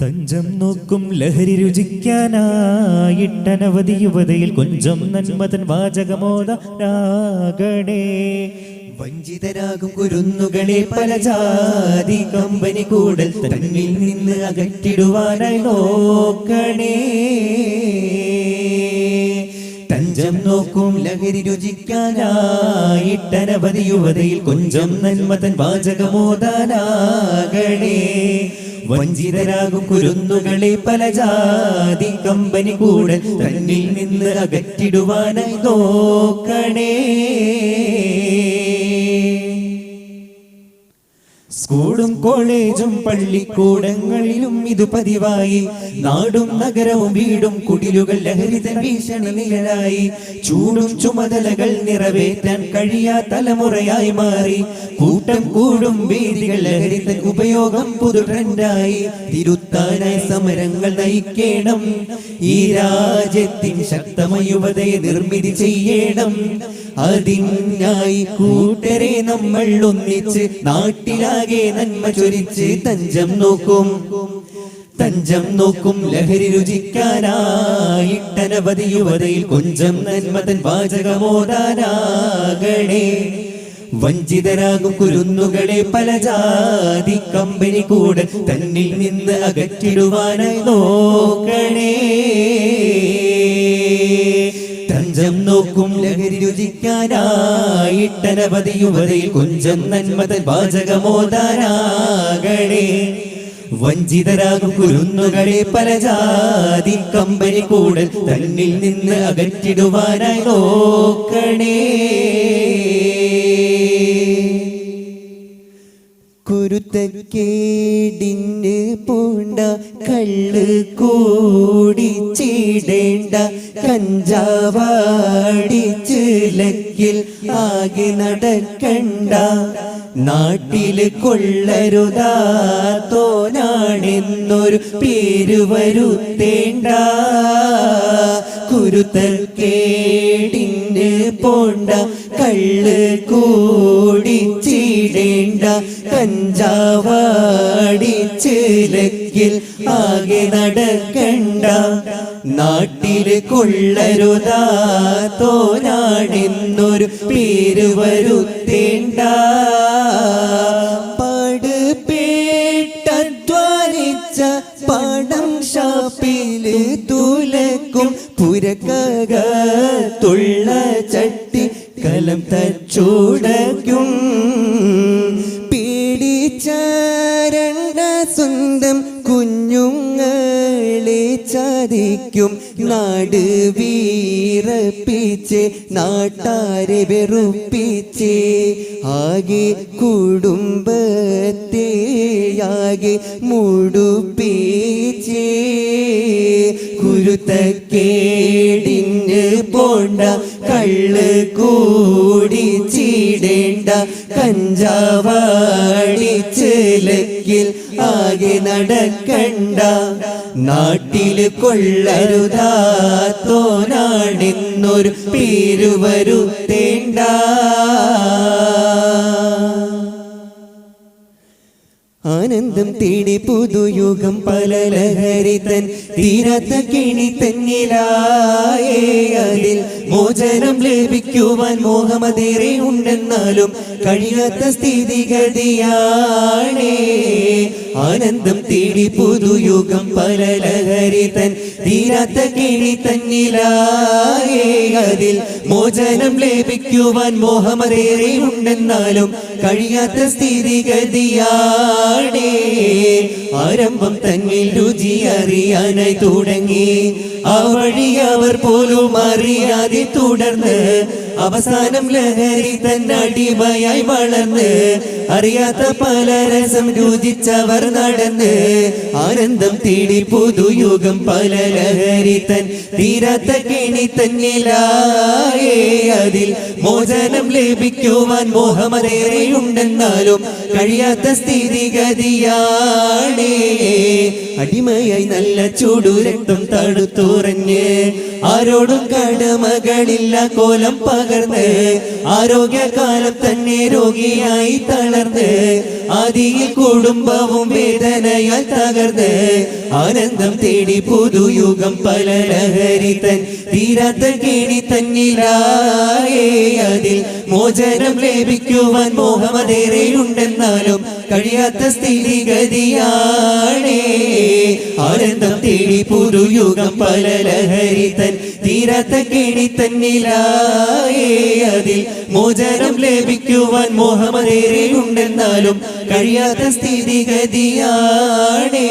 തഞ്ചം നോക്കും ലഹരി രുചിക്കാനായിട്ടനവധി യുവതയിൽ കൊഞ്ചം നന്മതൻ വാചകമോദാകണേ. വഞ്ചിതരാകും കുരുന്നുകളെ പല ജാതി കമ്പനി കൂടൽ തന്നിൽ നിന്ന് അകറ്റിടുവാനായി നോക്കണേ. തഞ്ചം നോക്കും ലഹരി രുചിക്കാനായിട്ടനവധി യുവതയിൽ കൊഞ്ചം നന്മതൻ വാചകമോദാനാകണേ. വഞ്ചിതരാകും കുരുന്നുകളെ പല ജാതി കമ്പനി കൂടൽ തന്നിൽ നിന്ന് അകറ്റിടുവാനായി നോക്കണേ. സ്കൂളും കോളേജും പള്ളിക്കൂടങ്ങളിലും ഇത് പതിവായി. നാടും നഗരവും വീടും കുടിലുകൾ ലഹരിതൻ ഭീഷണി നിഴലായി. ചൂടും ചുമതലകൾ നിറവേറ്റാൻ കഴിയാ തലമുറയായി മാറി. കൂട്ടം കൂടും വേദികൾ ലഹരിതൻ ഉപയോഗം പുതു ട്രെൻഡായി. തിരുത്താനായി സമരങ്ങൾ നയിക്കണം. ഈ രാജ്യത്തിൻ ശക്തമായ യുവതയെ നിർമ്മിതി ചെയ്യണം. അതിനായി കൂട്ടരെ നമ്മൾ ഒന്നിച്ച് നാട്ടിലാകെ നന്മ ചൊരിച്ച് തഞ്ചം നോക്കും ലഹരി രുചിക്കാനായിട്ടനവധി യുവതയിൽ കൊഞ്ചം നന്മതൻ വാചകമോദാനാകണേ. വഞ്ചിതരാകും കുരുന്നുകളെ പല ജാതി കമ്പനി കൂടെ തന്നിൽ നിന്ന് അകറ്റിടുവാനായി നോക്കണേ. തഞ്ചം നോക്കും ലഹരി രുചിക്കാനായിട്ടനവധി യുവതയിൽ കൊഞ്ചം നന്മതൻ വാചകമോദാനാകണേ. വഞ്ചിതരാകും കുരുന്നുകളെ പല ജാതി കമ്പനി കൂടൽ തന്നിൽ നിന്ന് അകറ്റിടുവാനായി നോക്കണേ. കുരുത്തക്കേടിന് പൂണ്ട കള്ള് കൂടിച്ചിടേണ്ട കഞ്ചാവാടിച്ച് ലക്കിൽ ആകെ നടക്കണ്ട. നാട്ടില് കൊള്ളരുതാത്തോനാണെന്നൊരു പേര് വരുത്തേണ്ട. കുരുത്തക്കേടിന് പോണ്ട കള്ള് കൂടിച്ചിടേണ്ട കഞ്ചാവാടിച്ച് ലക്കിൽ ആകെ നടക്കണ്ട. നാട്ടില് കൊള്ളരുതാത്തോനാണെന്നൊരു പേര് വരുത്തേണ്ട. പാടുപേട്ടധ്വാനിച്ച പണം ഷാപ്പില് തുലക്കും പുരക്കകത്തുള്ള ചട്ടി കലം തച്ചോടക്കും. പേടിച്ചാരണ്ട സ്വന്തം കുഞ്ഞുങ്ങളെ ചതിക്കും. നാട് വീറപ്പിച്ച് നാട്ടാരെ വെറുപ്പിച്ച് ആകെ കുടുംബത്തെയാകെ മുടുപ്പിച്ച്. കുരുത്തക്കേടിന് പോണ്ട കള്ള് കൂടിച്ചിടേണ്ട കഞ്ചാവാടിച്ച് ലക്കിൽ ആകെ നടക്കണ്ട. നാട്ടില് കൊള്ളരുതാത്തോനാണെന്നൊരു പേര് വരുത്തേണ്ട. ആനന്ദം തേടി പുതുയുഗം പല ലഹരിതൻ തീരാത്ത കിണി തന്നിലായേ. അതിൽ മോചനം ലഭിക്കുവാൻ മോഹമതേറെ ഉണ്ടെന്നാലും കഴിയാത്ത സ്ഥിതിഗതിയാണേ. ആനന്ദം തേടി പുതുയുഗം പല ലഹരിതൻ തീരാത്ത കിണി തന്നിലായേ. അതിൽ മോചനം ലഭിക്കുവാൻ മോഹമതേറെ ഉണ്ടെന്നാലും കഴിയാത്ത സ്ഥിതിഗതിയാണേ. ആരംഭം തന്നിൽ രുചി അറിയാനായി തുടങ്ങി. ആ വഴി അവർ പോലും അറിയാതെ തുടർന്ന് അവസാനം ലഹരി തന്നടിമയായി വളർന്ന് അറിയാത്ത പല രസം രുചിച്ചവർ നടന്ന്. ആനന്ദം തേടി പുതുയുഗം പല ലഹരി തൻ തീരാത്ത കെണി തന്നിലായേ. അതിൽ മോചനം ലഭിക്കുവാൻ മോഹമതേറെ ഉണ്ടെന്നാലും കഴിയാത്ത സ്ഥിതിഗതിയാണേ. അടിമയായി നല്ല ചൂടു രക്തം തടുത്തുറഞ്ഞ് ആരോടും കടമകളില്ല കോലം പകർന്ന് ആരോഗ്യകാലം തന്നെ രോഗിയായി തളർന്ന് ആദിയിൽ കുടുംബവും വേദനയാൽ തകർന്ന് ആനന്ദം തേടി പുതുയുഗം പല ലഹരി തൻ തീരാത്ത കേണി തന്നിലായേ അതിൽ മോചനം ലഭിക്കുവാൻ മോഹമതേറെയുണ്ടെന്നാലും കഴിയാത്ത സ്ഥിതിഗതിയാണേ ആനന്ദം തേടി പുതുയുഗം പല ലഹരി തൻ തീരാത്ത കേണി തന്നിലായേ അതിൽ മോചനം ലഭിക്കുവാൻ മോഹമതേറെയുണ്ടെന്നാലും കഴിയാത്ത സ്ഥിതിഗതിയാണേ